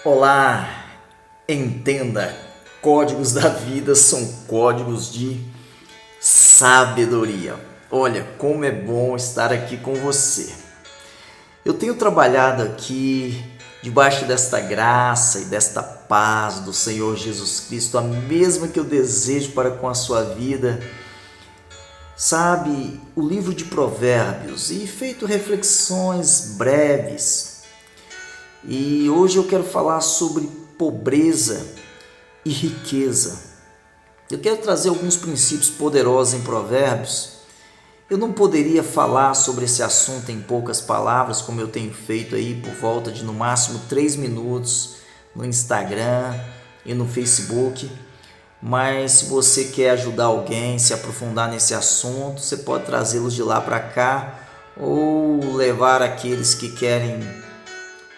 Olá, entenda, códigos da vida são códigos de sabedoria. Olha, como é bom estar aqui com você. Eu tenho trabalhado aqui debaixo desta graça e desta paz do Senhor Jesus Cristo, a mesma que eu desejo para com a sua vida. Sabe, o livro de Provérbios e feito reflexões breves. E hoje eu quero falar sobre pobreza e riqueza. Eu quero trazer alguns princípios poderosos em Provérbios. Eu não poderia falar sobre esse assunto em poucas palavras, como eu tenho feito aí por volta de no máximo 3 minutos no Instagram e no Facebook. Mas se você quer ajudar alguém, se aprofundar nesse assunto, você pode trazê-los de lá para cá ou levar aqueles que querem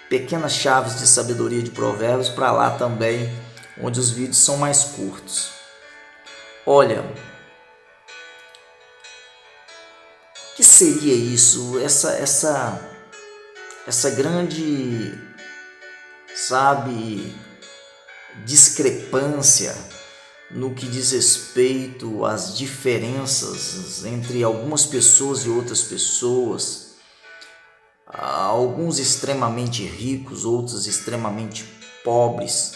pequenas chaves de sabedoria de Provérbios para lá também, onde os vídeos são mais curtos. Olha, o que seria isso? Essa grande, discrepância no que diz respeito às diferenças entre algumas pessoas e outras pessoas, alguns extremamente ricos, outros extremamente pobres.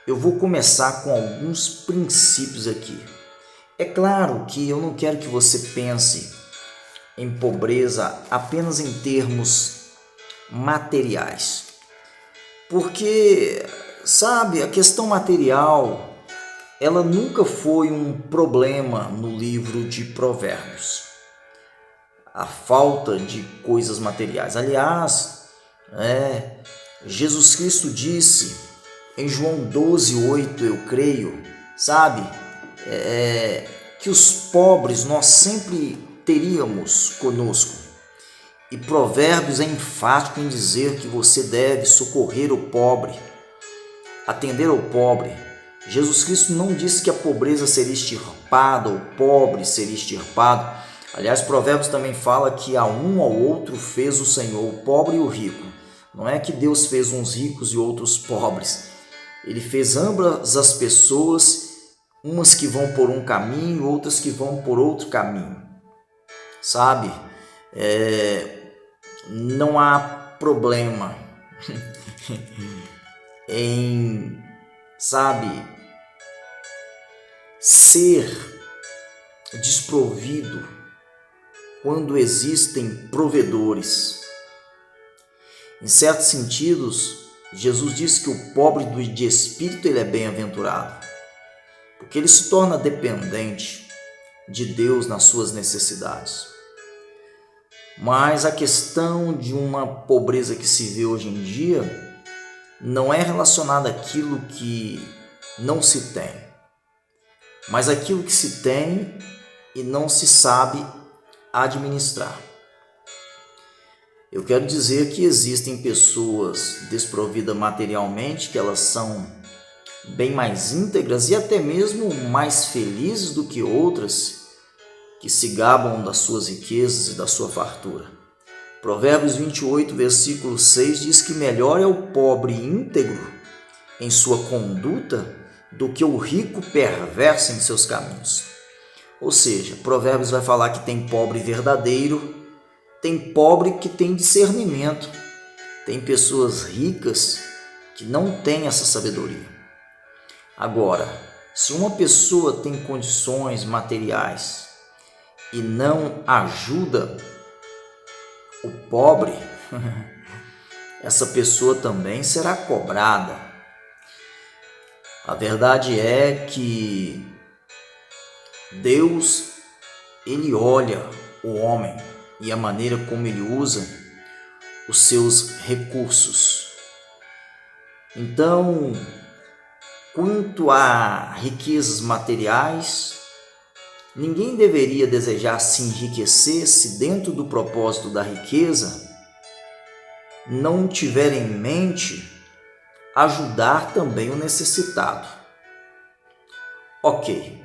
Eu vou começar com alguns princípios aqui. É claro que eu não quero que você pense em pobreza apenas em termos materiais, porque, a questão material, ela nunca foi um problema no livro de Provérbios. A falta de coisas materiais. Aliás, Jesus Cristo disse em João 12:8, eu creio, que os pobres nós sempre teríamos conosco. E Provérbios é enfático em dizer que você deve socorrer o pobre, atender ao pobre. Jesus Cristo não disse que a pobreza seria extirpada, ou o pobre seria extirpado. Aliás, Provérbios também fala que a um ao outro fez o Senhor, o pobre e o rico. Não é que Deus fez uns ricos e outros pobres. Ele fez ambas as pessoas, umas que vão por um caminho, outras que vão por outro caminho. Não há problema em, ser desprovido quando existem provedores. Em certos sentidos, Jesus disse que o pobre de espírito ele é bem-aventurado, porque ele se torna dependente de Deus nas suas necessidades. Mas a questão de uma pobreza que se vê hoje em dia não é relacionada àquilo que não se tem, mas àquilo que se tem e não se sabe administrar. Eu quero dizer que existem pessoas desprovidas materialmente, que elas são bem mais íntegras e até mesmo mais felizes do que outras que se gabam das suas riquezas e da sua fartura. Provérbios 28, versículo 6 diz que melhor é o pobre íntegro em sua conduta do que o rico perverso em seus caminhos. Ou seja, Provérbios vai falar que tem pobre verdadeiro, tem pobre que tem discernimento, tem pessoas ricas que não têm essa sabedoria. Agora, se uma pessoa tem condições materiais e não ajuda o pobre, essa pessoa também será cobrada. A verdade é que Deus, ele olha o homem e a maneira como ele usa os seus recursos. Então, quanto a riquezas materiais, ninguém deveria desejar se enriquecer se dentro do propósito da riqueza não tiver em mente ajudar também o necessitado. Ok,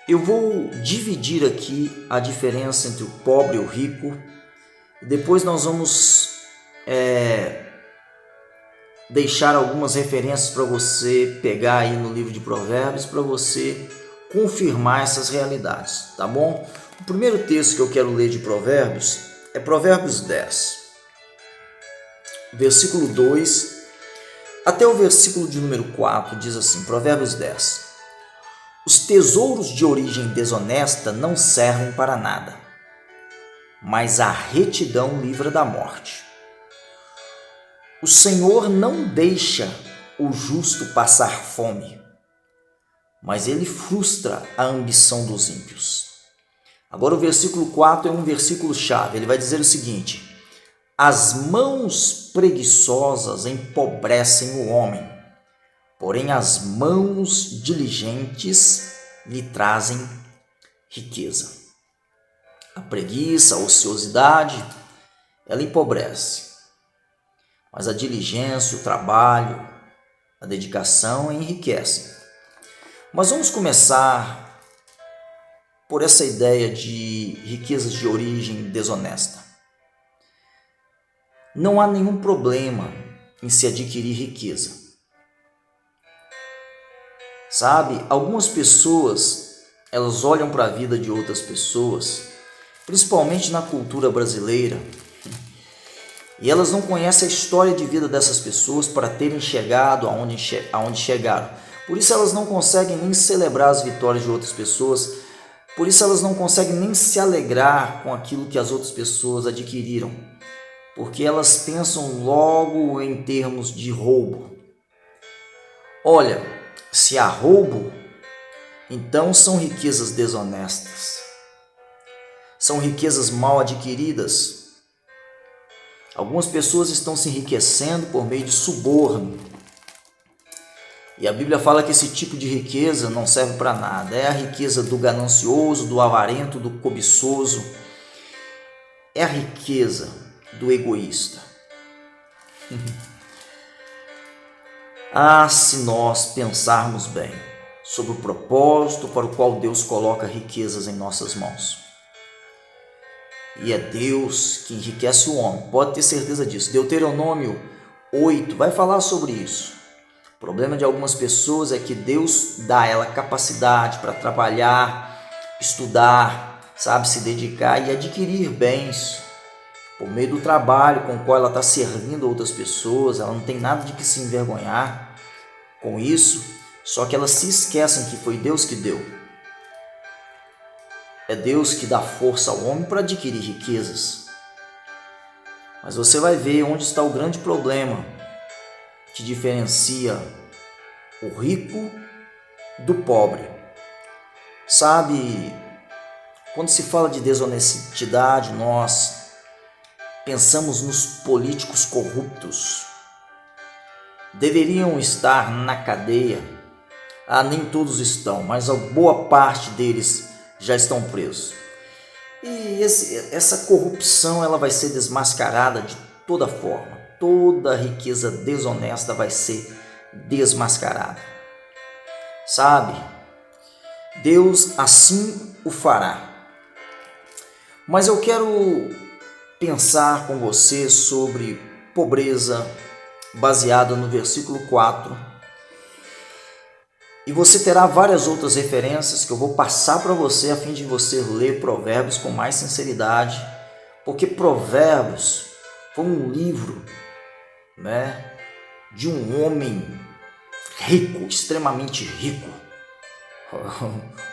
eu vou dividir aqui a diferença entre o pobre e o rico. Depois nós vamos deixar algumas referências para você pegar aí no livro de Provérbios, para você confirmar essas realidades, tá bom? O primeiro texto que eu quero ler de Provérbios é Provérbios 10, versículo 2 até o versículo de número 4, diz assim, Provérbios 10. Os tesouros de origem desonesta não servem para nada, mas a retidão livra da morte. O Senhor não deixa o justo passar fome, mas ele frustra a ambição dos ímpios. Agora o versículo 4 é um versículo chave. Ele vai dizer o seguinte: as mãos preguiçosas empobrecem o homem, porém as mãos diligentes lhe trazem riqueza. A preguiça, a ociosidade, ela empobrece. Mas a diligência, o trabalho, a dedicação enriquecem. Mas vamos começar por essa ideia de riquezas de origem desonesta. Não há nenhum problema em se adquirir riqueza. Sabe, algumas pessoas, elas olham para a vida de outras pessoas, principalmente na cultura brasileira, e elas não conhecem a história de vida dessas pessoas para terem chegado aonde chegaram. Por isso elas não conseguem nem celebrar as vitórias de outras pessoas, por isso elas não conseguem nem se alegrar com aquilo que as outras pessoas adquiriram, porque elas pensam logo em termos de roubo. Olha, se há roubo, então são riquezas desonestas, são riquezas mal adquiridas. Algumas pessoas estão se enriquecendo por meio de suborno. E a Bíblia fala que esse tipo de riqueza não serve para nada. É a riqueza do ganancioso, do avarento, do cobiçoso. É a riqueza do egoísta. Se nós pensarmos bem sobre o propósito para o qual Deus coloca riquezas em nossas mãos. E é Deus que enriquece o homem, pode ter certeza disso. Deuteronômio 8 vai falar sobre isso. O problema de algumas pessoas é que Deus dá a ela capacidade para trabalhar, estudar, se dedicar e adquirir bens por meio do trabalho com o qual ela está servindo outras pessoas. Ela não tem nada de que se envergonhar com isso, só que elas se esquecem que foi Deus que deu. É Deus que dá força ao homem para adquirir riquezas. Mas você vai ver onde está o grande problema que diferencia o rico do pobre. Sabe, quando se fala de desonestidade, nós pensamos nos políticos corruptos. Deveriam estar na cadeia. Nem todos estão, mas a boa parte deles já estão presos. E essa corrupção ela vai ser desmascarada de toda forma. Toda riqueza desonesta vai ser desmascarada. Sabe? Deus assim o fará. Mas eu quero pensar com você sobre pobreza baseada no versículo 4. E você terá várias outras referências que eu vou passar para você a fim de você ler Provérbios com mais sinceridade, porque Provérbios foi um livro, de um homem rico, extremamente rico,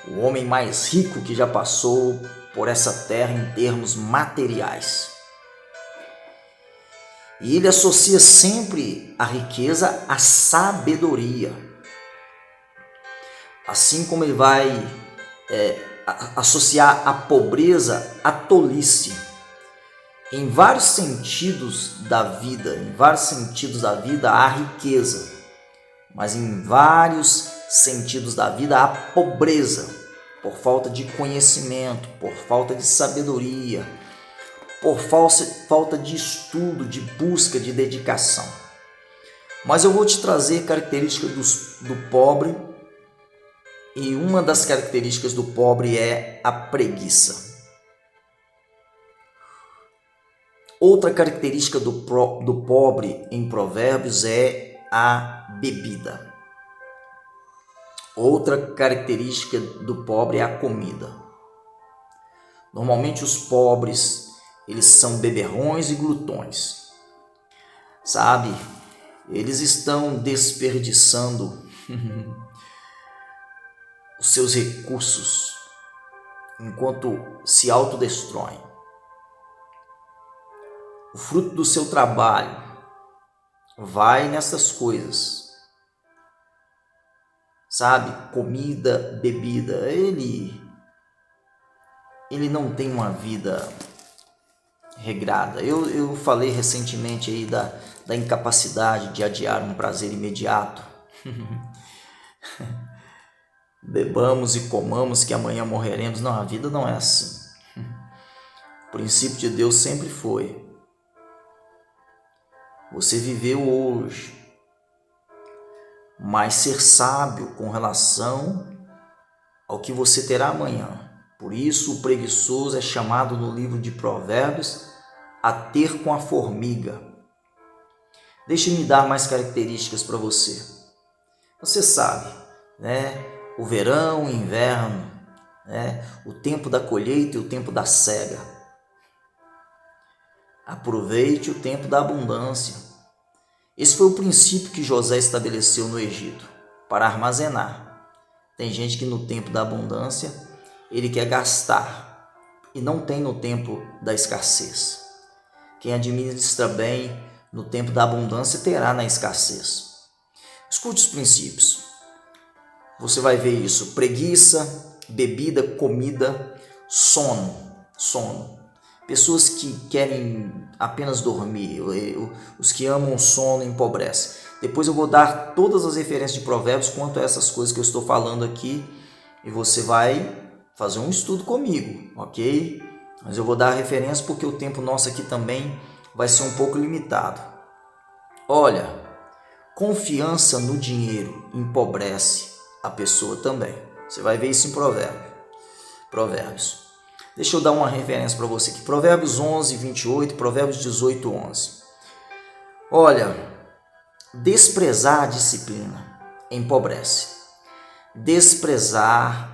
o homem mais rico que já passou por essa terra em termos materiais. E ele associa sempre a riqueza à sabedoria. Assim como ele vai associar a pobreza à tolice. Em vários sentidos da vida, há riqueza, mas em vários sentidos da vida há pobreza, por falta de conhecimento, por falta de sabedoria, por falta de estudo, de busca, de dedicação. Mas eu vou te trazer características do pobre. E uma das características do pobre é a preguiça. Outra característica do pobre em Provérbios é a bebida. Outra característica do pobre é a comida. Normalmente os pobres, eles são beberrões e glutões, sabe? Eles estão desperdiçando os seus recursos enquanto se autodestroem. O fruto do seu trabalho vai nessas coisas, sabe? Comida, bebida. Ele não tem uma vida regrada. Eu falei recentemente aí da incapacidade de adiar um prazer imediato. Bebamos e comamos que amanhã morreremos. Não, a vida não é assim. O princípio de Deus sempre foi: você viveu hoje, mas ser sábio com relação ao que você terá amanhã. Por isso o preguiçoso é chamado no livro de Provérbios a ter com a formiga. Deixe-me dar mais características para você. Você sabe, né? O verão, o inverno, né? O tempo da colheita e o tempo da cega. Aproveite o tempo da abundância. Esse foi o princípio que José estabeleceu no Egito, para armazenar. Tem gente que no tempo da abundância ele quer gastar e não tem no tempo da escassez. Quem administra bem no tempo da abundância terá na escassez. Escute os princípios. Você vai ver isso: preguiça, bebida, comida, sono. Pessoas que querem apenas dormir, os que amam o sono empobrecem. Depois eu vou dar todas as referências de Provérbios quanto a essas coisas que eu estou falando aqui e você vai fazer um estudo comigo, ok? Mas eu vou dar a referência porque o tempo nosso aqui também vai ser um pouco limitado. Olha, confiança no dinheiro empobrece a pessoa também. Você vai ver isso em Provérbios. Deixa eu dar uma referência para você aqui. Provérbios 11, 28, Provérbios 18, 11. Olha, desprezar a disciplina empobrece. Desprezar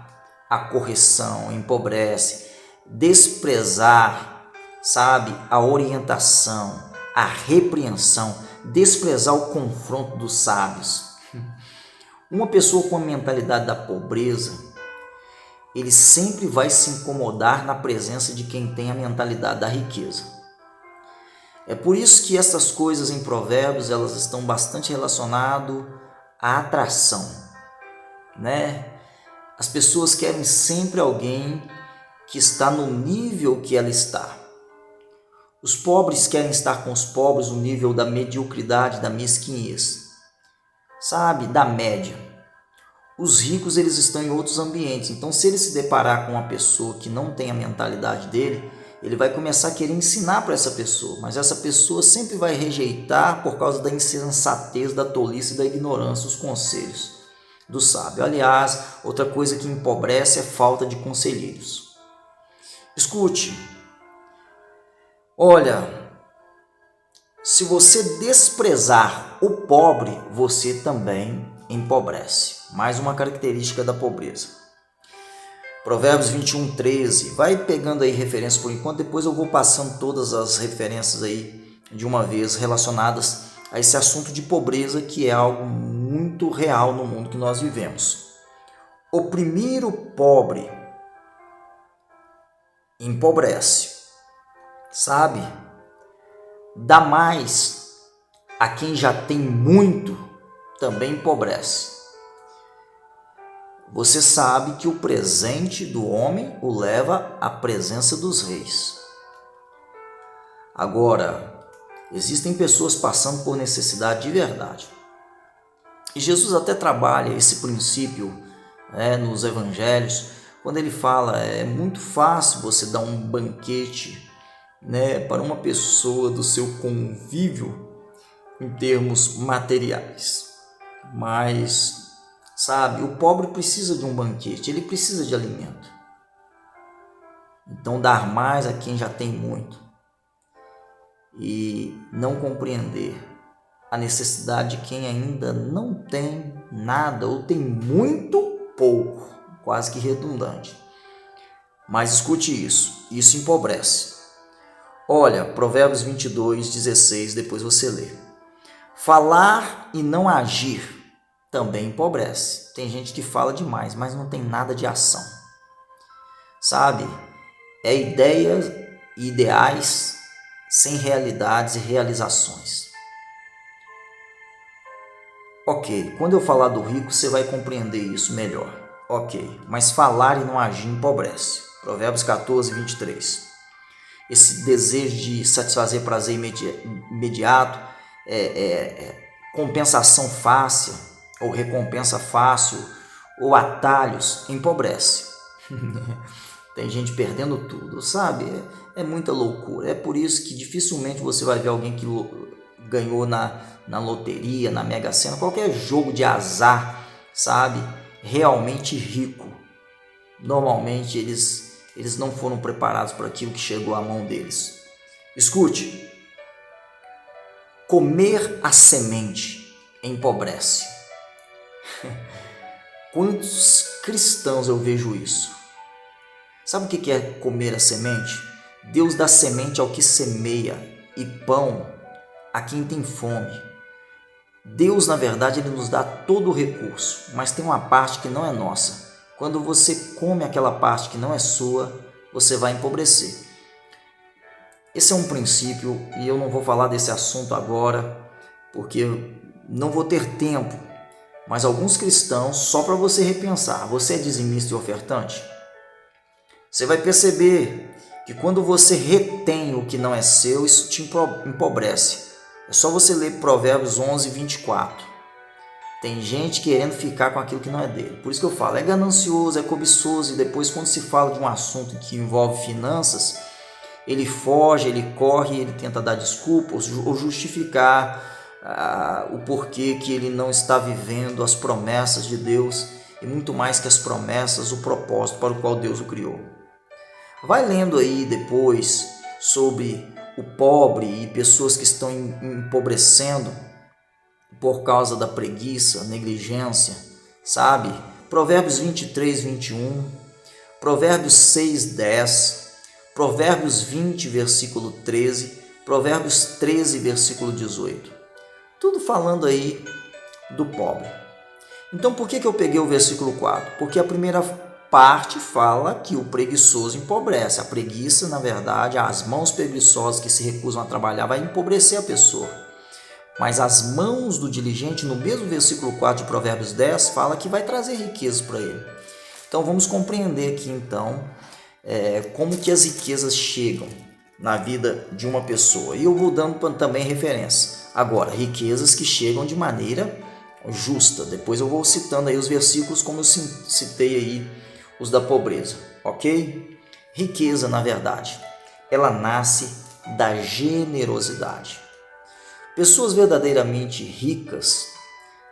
a correção empobrece. Desprezar, sabe, a orientação, a repreensão, desprezar o confronto dos sábios. Uma pessoa com a mentalidade da pobreza, ele sempre vai se incomodar na presença de quem tem a mentalidade da riqueza. É por isso que essas coisas em Provérbios, elas estão bastante relacionadas à atração, né? As pessoas querem sempre alguém que está no nível que ela está. Os pobres querem estar com os pobres no nível da mediocridade, da mesquinhez, sabe? Da média. Os ricos, eles estão em outros ambientes. Então, se ele se deparar com uma pessoa que não tem a mentalidade dele, ele vai começar a querer ensinar para essa pessoa. Mas essa pessoa sempre vai rejeitar por causa da insensatez, da tolice e da ignorância os conselhos do sábio. Aliás, outra coisa que empobrece é falta de conselheiros. Escute. Olha, se você desprezar o pobre, você também empobrece. Mais uma característica da pobreza. Provérbios 21, 13. Vai pegando aí referências por enquanto, depois eu vou passando todas as referências aí de uma vez relacionadas a esse assunto de pobreza, que é algo muito real no mundo que nós vivemos. Oprimir o pobre empobrece, sabe? Dá mais a quem já tem muito também empobrece. Você sabe que o presente do homem o leva à presença dos reis. Agora, existem pessoas passando por necessidade de verdade. E Jesus até trabalha esse princípio nos evangelhos, quando ele fala, é muito fácil você dar um banquete para uma pessoa do seu convívio em termos materiais. Mas, sabe, o pobre precisa de um banquete, ele precisa de alimento. Então, dar mais a quem já tem muito. e não compreender a necessidade de quem ainda não tem nada ou tem muito pouco, quase que redundante. Mas escute isso empobrece. Olha, Provérbios 22:16, depois você lê. Falar e não agir também empobrece. Tem gente que fala demais, mas não tem nada de ação. Sabe? É ideias e ideais sem realidades e realizações. Ok, quando eu falar do rico, você vai compreender isso melhor. Ok, mas falar e não agir empobrece. Provérbios 14:23. Esse desejo de satisfazer prazer imediato, compensação fácil, ou recompensa fácil, ou atalhos, empobrece. Tem gente perdendo tudo, sabe? É muita loucura. É por isso que dificilmente você vai ver alguém que ganhou na loteria, na Mega Sena, qualquer jogo de azar, sabe? Realmente rico. Normalmente eles não foram preparados para aquilo que chegou à mão deles. Escute, comer a semente empobrece. Quantos cristãos eu vejo isso? Sabe o que é comer a semente? Deus dá semente ao que semeia e pão a quem tem fome. Deus, na verdade, Ele nos dá todo o recurso, mas tem uma parte que não é nossa. Quando você come aquela parte que não é sua, você vai empobrecer. Esse é um princípio e eu não vou falar desse assunto agora, porque não vou ter tempo. Mas alguns cristãos, só para você repensar, você é dizimista e ofertante? Você vai perceber que quando você retém o que não é seu, isso te empobrece. É só você ler Provérbios 11:24. Tem gente querendo ficar com aquilo que não é dele. Por isso que eu falo, é ganancioso, é cobiçoso, e depois quando se fala de um assunto que envolve finanças, ele foge, ele corre, ele tenta dar desculpas ou justificar o porquê que ele não está vivendo as promessas de Deus, e muito mais que as promessas, o propósito para o qual Deus o criou. Vai lendo aí depois sobre o pobre e pessoas que estão empobrecendo por causa da preguiça, negligência, sabe? Provérbios 23:21, Provérbios 6:10, Provérbios 20, versículo 13, Provérbios 13, versículo 18. Tudo falando aí do pobre. Então por que eu peguei o versículo 4? Porque a primeira parte fala que o preguiçoso empobrece. A preguiça, na verdade, as mãos preguiçosas que se recusam a trabalhar vai empobrecer a pessoa. Mas as mãos do diligente, no mesmo versículo 4 de Provérbios 10, fala que vai trazer riquezas para ele. Então vamos compreender aqui então como que as riquezas chegam na vida de uma pessoa. E eu vou dando também referência. Agora, riquezas que chegam de maneira justa. Depois eu vou citando aí os versículos como eu citei aí os da pobreza, ok? Riqueza, na verdade, ela nasce da generosidade. Pessoas verdadeiramente ricas,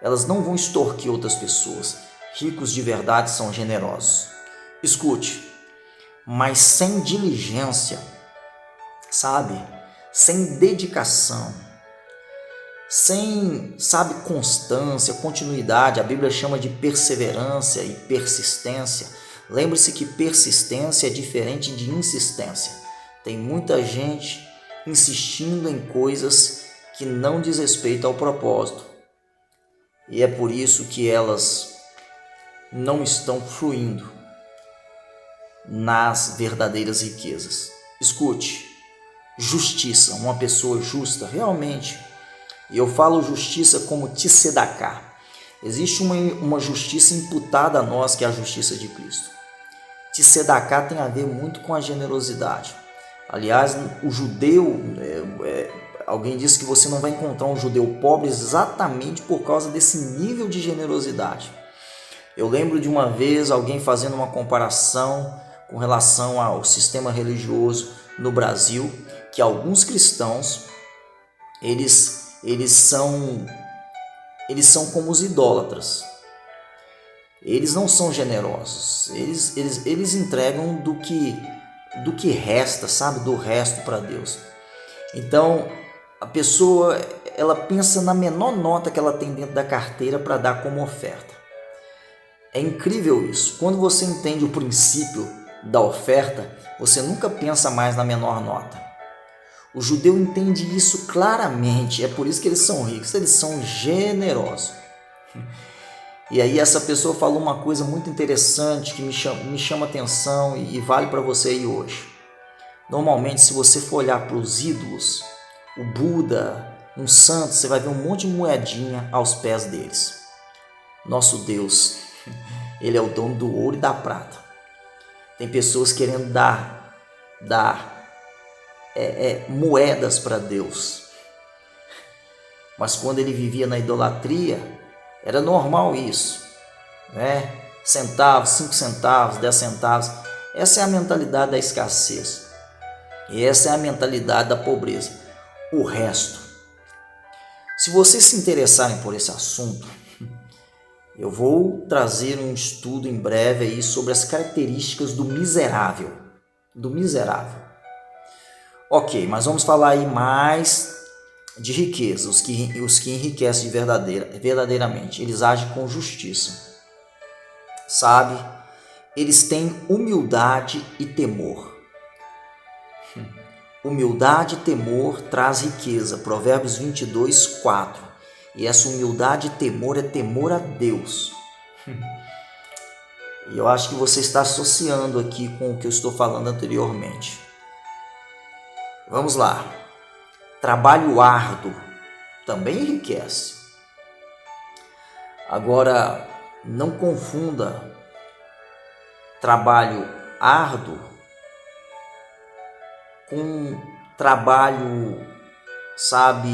elas não vão extorquir outras pessoas. Ricos de verdade são generosos. Escute, mas sem diligência, sabe? Sem dedicação, sem, constância, continuidade, a Bíblia chama de perseverança e persistência. Lembre-se que persistência é diferente de insistência. Tem muita gente insistindo em coisas que não diz respeito ao propósito. E é por isso que elas não estão fluindo nas verdadeiras riquezas. Escute, justiça, uma pessoa justa, realmente, e eu falo justiça como tzedaká. Existe uma justiça imputada a nós, que é a justiça de Cristo. Tzedaká tem a ver muito com a generosidade. Aliás, o judeu, alguém disse que você não vai encontrar um judeu pobre exatamente por causa desse nível de generosidade. Eu lembro de uma vez alguém fazendo uma comparação com relação ao sistema religioso no Brasil, que alguns cristãos, eles são como os idólatras. Eles não são generosos. Eles entregam do que resta, sabe? Do resto para Deus. Então, a pessoa, ela pensa na menor nota que ela tem dentro da carteira para dar como oferta. É incrível isso. Quando você entende o princípio da oferta, você nunca pensa mais na menor nota. O judeu entende isso claramente, é por isso que eles são ricos, eles são generosos. E aí essa pessoa falou uma coisa muito interessante que me chama atenção e vale para você aí hoje. Normalmente, se você for olhar para os ídolos, o Buda, um santo, você vai ver um monte de moedinha aos pés deles. Nosso Deus, Ele é o dono do ouro e da prata. Tem pessoas querendo dar moedas para Deus. Mas quando ele vivia na idolatria, era normal isso, né? Centavos, 5 centavos, 10 centavos. Essa é a mentalidade da escassez. E essa é a mentalidade da pobreza. O resto. Se vocês se interessarem por esse assunto, eu vou trazer um estudo em breve aí sobre as características do miserável. Ok, mas vamos falar aí mais de riqueza, os que enriquecem verdadeiramente. Eles agem com justiça, sabe? Eles têm humildade e temor. Humildade e temor traz riqueza, Provérbios 22, 4. E essa humildade e temor é temor a Deus. E eu acho que você está associando aqui com o que eu estou falando anteriormente. Vamos lá. Trabalho árduo também enriquece. Agora, não confunda trabalho árduo com trabalho, sabe,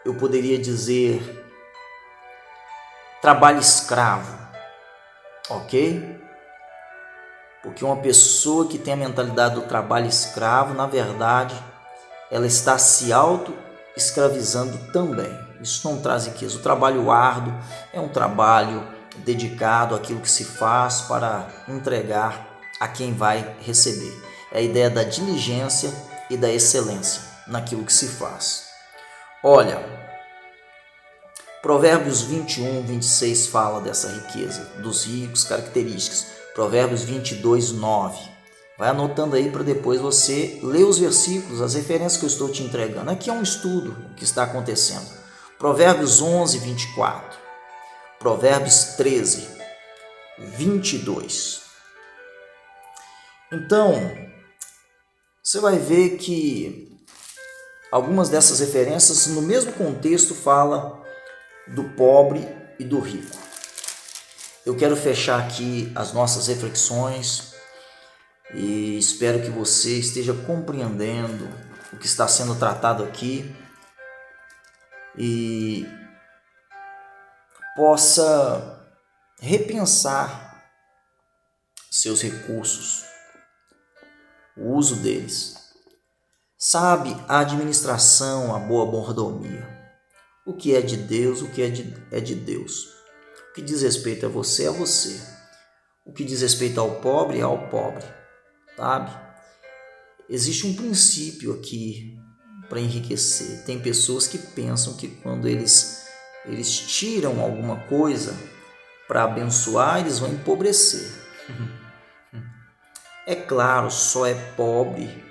eu poderia dizer trabalho escravo, ok? Porque uma pessoa que tem a mentalidade do trabalho escravo, na verdade, ela está se auto-escravizando também. Isso não traz riqueza. O trabalho árduo é um trabalho dedicado àquilo que se faz para entregar a quem vai receber. É a ideia da diligência e da excelência naquilo que se faz. Olha, Provérbios 21, 26 fala dessa riqueza, dos ricos, características. Provérbios 22, 9. Vai anotando aí para depois você ler os versículos, as referências que eu estou te entregando. Aqui é um estudo que está acontecendo. Provérbios 11, 24. Provérbios 13, 22. Então, você vai ver que algumas dessas referências, no mesmo contexto, fala do pobre e do rico. Eu quero fechar aqui as nossas reflexões e espero que você esteja compreendendo o que está sendo tratado aqui e possa repensar seus recursos, o uso deles. Sabe, a administração, a boa mordomia. O que é de Deus, o que é de Deus. O que diz respeito a você, é a você. O que diz respeito ao pobre, é ao pobre. Sabe? Existe um princípio aqui para enriquecer. Tem pessoas que pensam que quando eles tiram alguma coisa para abençoar, eles vão empobrecer. É claro, só é pobre,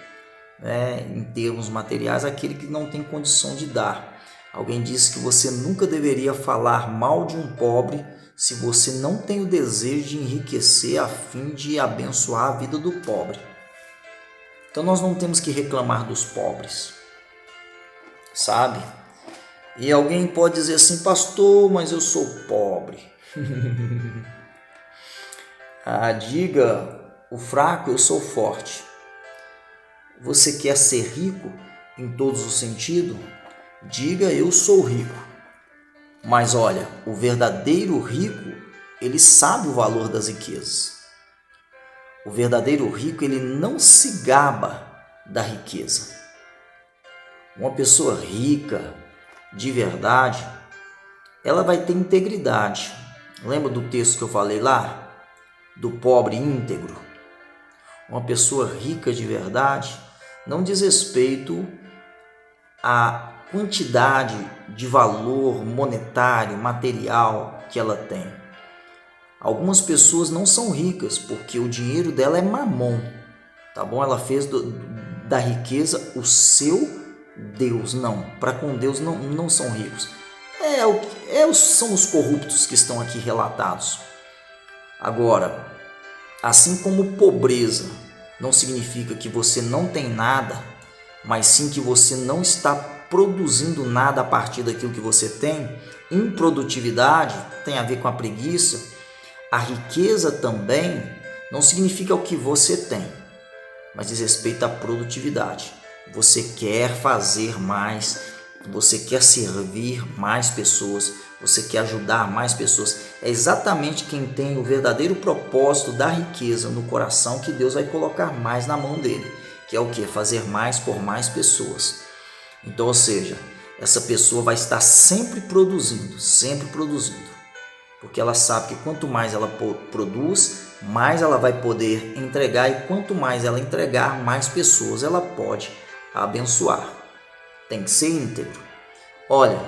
né, em termos materiais aquele que não tem condição de dar. Alguém disse que você nunca deveria falar mal de um pobre se você não tem o desejo de enriquecer a fim de abençoar a vida do pobre. Então nós não temos que reclamar dos pobres, sabe? E alguém pode dizer assim, pastor, mas eu sou pobre. Diga, o fraco, eu sou forte. Você quer ser rico em todos os sentidos? Diga, eu sou rico. Mas olha, o verdadeiro rico, ele sabe o valor das riquezas. O verdadeiro rico, ele não se gaba da riqueza. Uma pessoa rica, de verdade, ela vai ter integridade. Lembra do texto que eu falei lá? Do pobre íntegro? Uma pessoa rica de verdade não diz respeito a quantidade de valor monetário, material que ela tem. Algumas pessoas não são ricas porque o dinheiro dela é mamon, tá bom? Ela fez da riqueza o seu Deus. Não, para com Deus não são ricos. São os corruptos que estão aqui relatados. Agora, assim como pobreza não significa que você não tem nada, mas sim que você não está produzindo nada a partir daquilo que você tem, improdutividade tem a ver com a preguiça. A riqueza também não significa o que você tem, mas diz respeito à produtividade. Você quer fazer mais, você quer servir mais pessoas, você quer ajudar mais pessoas. É exatamente quem tem o verdadeiro propósito da riqueza no coração que Deus vai colocar mais na mão dele, que é o que? Fazer mais por mais pessoas. Então, ou seja, essa pessoa vai estar sempre produzindo, porque ela sabe que quanto mais ela produz, mais ela vai poder entregar, e quanto mais ela entregar, mais pessoas ela pode abençoar. Tem que ser íntegro. Olha,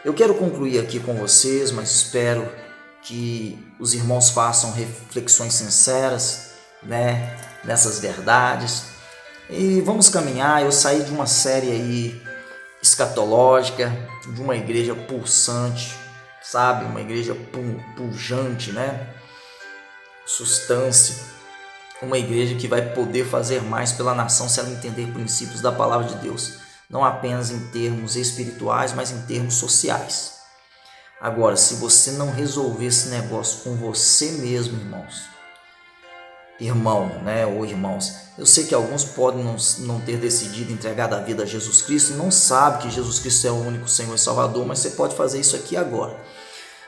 eu quero concluir aqui com vocês, mas espero que os irmãos façam reflexões sinceras, nessas verdades. E vamos caminhar. Eu saí de uma série aí escatológica, de uma igreja pulsante, sabe? Uma igreja pujante, Substância. Uma igreja que vai poder fazer mais pela nação se ela entender princípios da palavra de Deus. Não apenas em termos espirituais, mas em termos sociais. Agora, se você não resolver esse negócio com você mesmo, ou irmãos, eu sei que alguns podem não ter decidido entregar a vida a Jesus Cristo e não sabe que Jesus Cristo é o único Senhor e Salvador, mas você pode fazer isso aqui agora.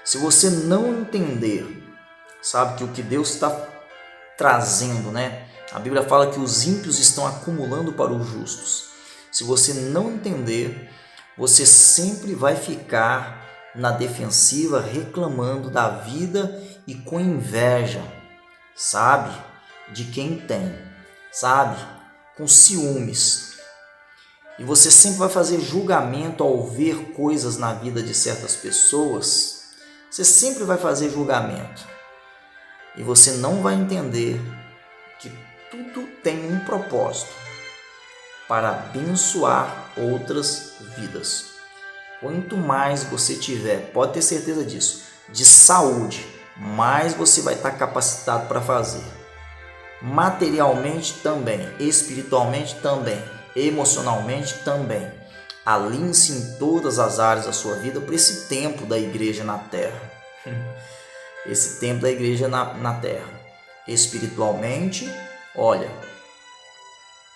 Se você não entender, sabe, que o que Deus está trazendo, a Bíblia fala que os ímpios estão acumulando para os justos. Se você não entender, você sempre vai ficar na defensiva, reclamando da vida e com inveja, sabe, de quem tem, sabe, com ciúmes. E você sempre vai fazer julgamento ao ver coisas na vida de certas pessoas. Você sempre vai fazer julgamento. E você não vai entender que tudo tem um propósito para abençoar outras vidas. Quanto mais você tiver, pode ter certeza disso, de saúde, mais você vai estar capacitado para fazer. Materialmente também, espiritualmente também, emocionalmente também. Alinhe-se em todas as áreas da sua vida para esse tempo da igreja na terra. Esse tempo da igreja na terra. Espiritualmente,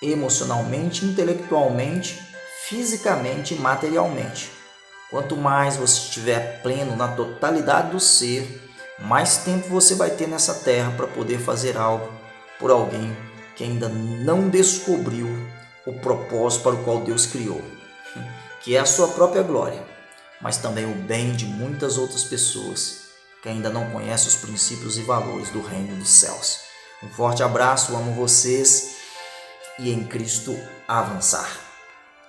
emocionalmente, intelectualmente, fisicamente e materialmente. Quanto mais você estiver pleno na totalidade do ser, mais tempo você vai ter nessa terra para poder fazer algo por alguém que ainda não descobriu o propósito para o qual Deus criou, que é a sua própria glória, mas também o bem de muitas outras pessoas que ainda não conhecem os princípios e valores do reino dos céus. Um forte abraço, amo vocês e em Cristo avançar.